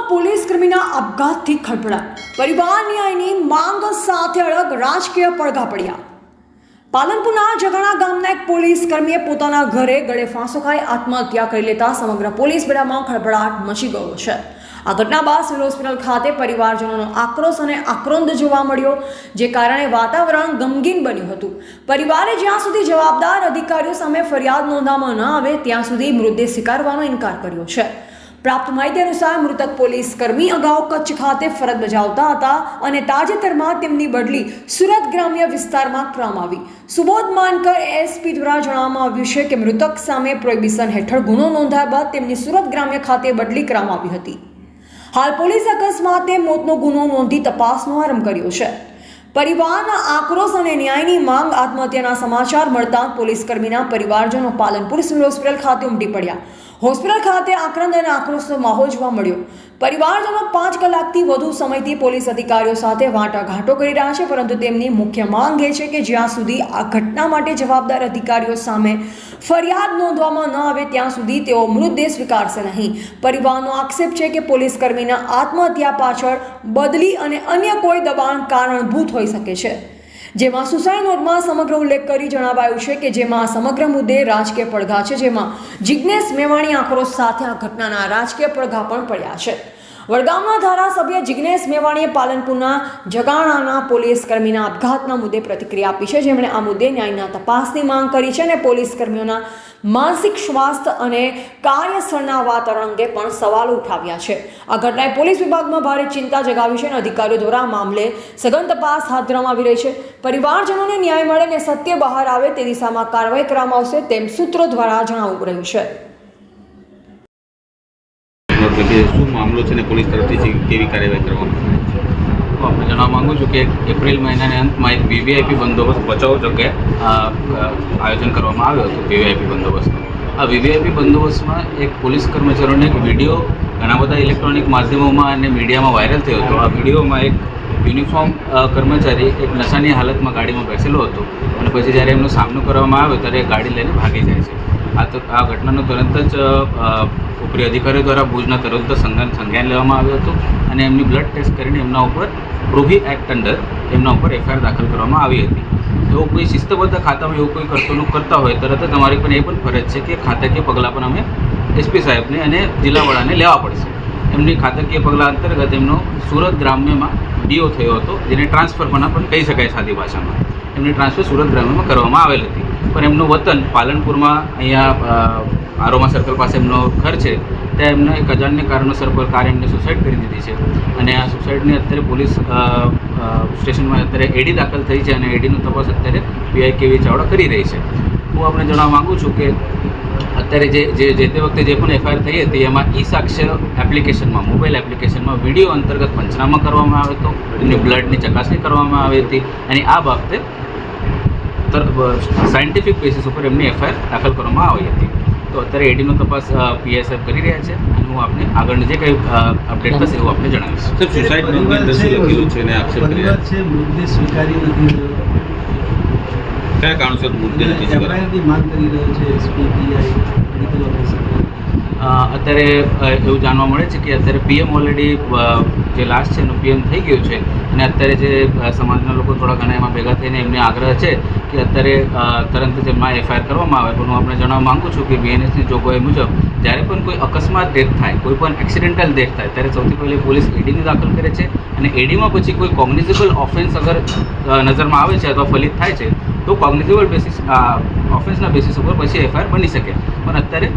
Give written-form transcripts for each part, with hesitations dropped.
વડગામમાં police કર્મીના આપઘાતથી ખળભળાટ, પરિવાર ન્યાયની માંગ સાથે અલગ રાજકીય પડઘા પડ્યા। પાલનપુરના જગાણા ગામના એક પોલીસ કર્મીએ પોતાના ઘરે ગળે ફાંસો ખાઈ આત્મહત્યા કરી લેતા સમગ્ર પોલીસ બેડામાં ખળભળાટ મચી ગયો છે। આ ઘટના બાદ સિવિલ હોસ્પિટલ ખાતે પરિવારજનોનો આક્રોશ અને આક્રોંદ જોવા મળ્યો, જે કારણે વાતાવરણ ગમગીન બન્યું હતું। પરિવારે જ્યાં સુધી જવાબદાર અધિકારીઓ સામે ફરિયાદ નોંધવામાં ન આવે ત્યાં સુધી મૃતદેહ સ્વીકારવાનો ઇનકાર કર્યો છે। પ્રાપ્ત માહિતી અનુસાર મૃતક પોલીસ કર્મી અગાઉ કચ્છ ખાતે ફરજ બજાવતા હતા અને તાજેતરમાં તેમની બદલી સુરત ગ્રામ્ય વિસ્તારમાં કરવામાં આવી। સુબોધ માનકર એસપી દ્વારા જણાવવામાં આવ્યું છે કે મૃતક સામે પ્રોહિબિશન હેઠળ ગુનો નોંધાયા બાદ તેમની સુરત ગ્રામ્ય ખાતે બદલી કરવામાં આવી હતી। હાલ પોલીસે અકસ્માતે મોતનો ગુનો નોંધી તપાસનો આરંભ કર્યો છે। પરિવારના આક્રોશ અને ન્યાયની માંગ આત્મહત્યાના સમાચાર મળતા પોલીસ કર્મીના પરિવારજનો પાલનપુર સિવિલ હોસ્પિટલ ખાતે ઉમટી પડ્યા। હોસ્પિટલ ખાતે આક્રંદ અને આક્રોશનો માહોલ જોવા મળ્યો। પરિવારજનો 5 કલાકથી વધુ સમયથી પોલીસ અધિકારીઓ સાથે વાટાઘાટો કરી રહ્યા છે, પરંતુ તેમની મુખ્ય માંગ એ છે કે જ્યાં સુધી આ ઘટના માટે જવાબદાર અધિકારીઓ સામે ફરિયાદ નોંધવામાં ન આવે ત્યાં સુધી તેઓ મૃતદેહ સ્વીકારશે નહીં। પરિવારનો આક્ષેપ છે કે પોલીસ કર્મીના આત્મહત્યા પાછળ બદલી અને અન્ય કોઈ દબાણ કારણભૂત હોઈ શકે છે, જેમાં સુસાઇડ નોટમાં સમગ્ર ઉલ્લેખ કરી જણાવાયું છે કે જેમાં સમગ્ર મુદ્દે રાજકીય પડઘા છે, જેમાં જિજ્ઞેશ મેવાણી આક્રોશ સાથે આ ઘટનાના રાજકીય પડઘા પણ પડ્યા છે। વડગામના ધારાસભ્ય જિજ્ઞેશ મેવાણીએ પાલનપુરના જગાણાના પોલીસ કર્મીના આપઘાતના મુદ્દે પ્રતિક્રિયા આપી છે, જેમણે આ મુદ્દે ન્યાયના તપાસની માંગ કરી છે અને પોલીસ કર્મીઓના માનસિક સ્વાસ્થ્ય અને કાર્યસ્થળના વાતાવરણ અંગે પણ સવાલો ઉઠાવ્યા છે। આ ઘટનાએ પોલીસ વિભાગમાં ભારે ચિંતા જગાવી છે અને અધિકારીઓ દ્વારા આ મામલે સઘન તપાસ હાથ ધરવામાં આવી રહી છે। પરિવારજનોને ન્યાય મળે અને સત્ય બહાર આવે તે દિશામાં કાર્યવાહી કરવામાં આવશે તેમ સૂત્રો દ્વારા જણાવવું રહ્યું છે। શું મામલો છે ને પોલીસ તરફથી કેવી કાર્યવાહી કરવામાં આપણે જણાવવા માગું છું કે એપ્રિલ મહિનાના અંતમાં એક વીવીઆઈપી બંદોબસ્ત બચાવ જગ્યાએ આયોજન કરવામાં આવ્યો હતો। વીવીઆઈપી બંદોબસ્તનો આ વીવીઆઈપી બંદોબસ્તમાં એક પોલીસ કર્મચારીઓને એક વિડીયો ઘણા બધા ઇલેક્ટ્રોનિક માધ્યમોમાં અને મીડિયામાં વાયરલ થયો હતો। આ વિડીયોમાં એક યુનિફોર્મ કર્મચારી એક નશાની હાલતમાં ગાડીમાં બેસેલો હતો અને પછી જ્યારે એમનો સામનો કરવામાં આવ્યો ત્યારે ગાડી લઈને ભાગી જાય છે। આ ઘટનાનો તરત જ ઉપરી અધિકારીઓ દ્વારા ભુજના તરત સંજ્ઞાન લેવામાં આવ્યો હતો અને એમની બ્લડ ટેસ્ટ કરીને એમના ઉપર પ્રોહી એક્ટ અંડર એમના ઉપર એફઆઈઆર દાખલ કરવામાં આવી હતી। જો કોઈ શિસ્તબદ્ધ ખાતામાં એવું કોઈ વર્તણૂક કરતા હોય તરત જ અમારી પણ એ પણ ફરજ છે કે ખાતાકીય પગલાં પણ અમે એસપી સાહેબને અને જિલ્લાવાળાને લેવા પડશે। એમની ખાતાકીય પગલાં અંતર્ગત એમનો સુરત ગ્રામ્યમાં ડીઓ થયો હતો, જેને ટ્રાન્સફર પણ કહી શકાય સાદી ભાષામાં। એમની ટ્રાન્સફર સુરત ગ્રામ્યમાં કરવામાં આવેલ હતી, પણ એમનું વતન પાલનપુરમાં અહીંયા આરોમા સર્કલ પાસે એમનો ઘર છે, ત્યાં એમને એક અજાણ્ય કારણોસર પર કાર એમને સુસાઇડ કરી દીધી છે અને આ સુસાઇડની અત્યારે પોલીસ સ્ટેશનમાં અત્યારે એડી દાખલ થઈ છે અને એડીનો તપાસ અત્યારે પીઆઈ કેવી ચાવડા કરી રહી છે। હું આપણે જણાવવા માગું છું કે અત્યારે જે તે વખતે જે પણ એફઆઈઆર થઈ હતી એમાં ઈ સાક્ષ્ય એપ્લિકેશનમાં મોબાઈલ એપ્લિકેશનમાં વિડીયો અંતર્ગત પંચનામા કરવામાં આવ્યો હતો, એમની બ્લડની ચકાસણી કરવામાં આવી હતી અને આ બાબતે સાયન્ટિફિક બેસિસ ઉપર એમની એફઆઈઆર દાખલ કરવામાં આવી હતી। તો અત્યારે એડીનો તપાસ પીઆઈ સાહેબ કરી રહ્યા છે અને હું આપને આગળની જે કંઈ અપડેટ થશે એવું આપને જણાવીશ। સુસાઇડ નોટની અંદર શું લખેલું છે અને આક્ષેપ કરી રહ્યા છે? મૃતદેહ સ્વીકારી નથી રહ્યો, કયા કારણસર મૃતદેહ નથી સ્વીકાર્યો? માંગ કરી રહ્યો છે એસપી પીઆઈ મેડિકલ ઓફિસર। અત્યારે એવું જાણવા મળે છે કે અત્યારે પીએમ ઓલરેડી જે લાસ્ટ છે એનું પીએમ થઈ ગયું છે અને અત્યારે જે સમાજના લોકો થોડા ઘણા એમાં ભેગા થઈને એમને આગ્રહ છે કે અત્યારે તરત જ એમાં એફઆઈઆર કરવામાં આવે। પણ હું આપણે જણાવવા માગું છું કે બીએનએસની જોગવાઈ મુજબ જ્યારે પણ કોઈ અકસ્માત ડેથ થાય, કોઈ પણ એક્સિડેન્ટલ ડેથ થાય ત્યારે સૌથી પહેલી પોલીસ એડીની દાખલ કરે છે અને એડીમાં પછી કોઈ કોગ્નિઝેબલ ઓફેન્સ અગર નજરમાં આવે છે અથવા ફલિત થાય છે તો કોગ્નિઝેબલ બેસિસ ઓફેન્સના બેસિસ ઉપર પછી એફઆઈઆર બની શકે, પણ અત્યારે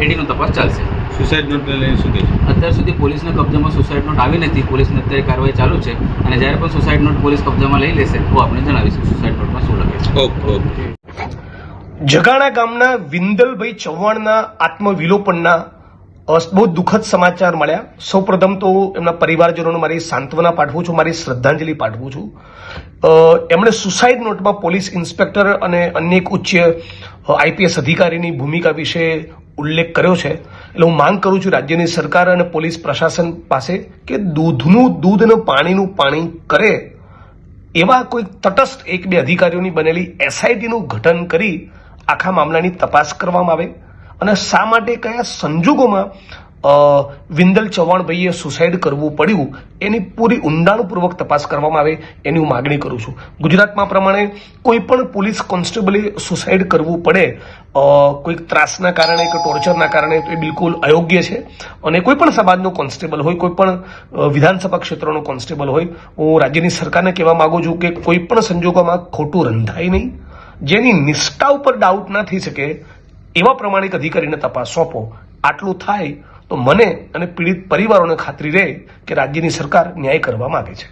એડીનો તપાસ ચાલશે। સુસાઇડ નોટને લઈને શું કહે છે? અત્યાર સુધી પોલીસના કબજામાં સુસાઇડ નોટ આવી નથી, પોલીસની અત્યારે કાર્યવાહી ચાલુ છે અને જ્યારે પણ સુસાઇડ નોટ પોલીસ કબજામાં લઈ લેશે તો આપણે જણાવીશું સુસાઇડ નોટમાં શું લખે છે। ઓકે। જગાણા ગામના વિંદલભાઈ ચૌહાણના આત્મવિલોપનના બહુ દુઃખદ સમાચાર મળ્યા। સૌપ્રથમ તો એમના પરિવારજનોને મારી સાંત્વના પાઠવું છું, મારી શ્રદ્ધાંજલિ પાઠવું છું। એમણે સુસાઇડ નોટમાં પોલીસ ઇન્સ્પેક્ટર અને અન્ય એક ઉચ્ચ આઈપીએસ અધિકારીની ભૂમિકા વિશે ઉલ્લેખ કર્યો છે, એટલે હું માંગ કરું છું રાજ્યની સરકાર અને પોલીસ પ્રશાસન પાસે કે દૂધનું દૂધ અને પાણીનું પાણી કરે એવા કોઈ તટસ્થ 1-2 અધિકારીઓની બનેલી એસઆઈટીનું ગઠન કરી આખા મામલાની તપાસ કરવામાં આવે અને શા માટે કયા સંજોગોમાં વિંદલ ચૌહાણભાઈએ સુસાઇડ કરવું પડ્યું એની પૂરી ઊંડાણપૂર્વક તપાસ કરવામાં આવે એની હું માગણી કરું છું. ગુજરાતમાં પ્રમાણે કોઈ પણ પોલીસ કોન્સ્ટેબલે સુસાઇડ કરવું પડે કોઈક ત્રાસના કારણે કે ટોર્ચરના કારણે તો એ બિલકુલ અયોગ્ય છે. અને કોઈ પણ સમાજનો કોન્સ્ટેબલ હોય, કોઈ પણ વિધાનસભા ક્ષેત્રનો કોન્સ્ટેબલ હોય, હું રાજ્યની સરકારને કહેવા માંગુ છું કે કોઈ પણ સંજોગોમાં ખોટું રંધાય નહીં. જેની નિષ્ઠા ઉપર ડાઉટ ના થઈ શકે એવા પ્રમાણિક અધિકારીને તપાસ સોંપો. આટલું થાય તો મને અને પીડિત પરિવારોને ખાતરી રહે કે રાજ્યની સરકાર ન્યાય કરવા માંગે છે.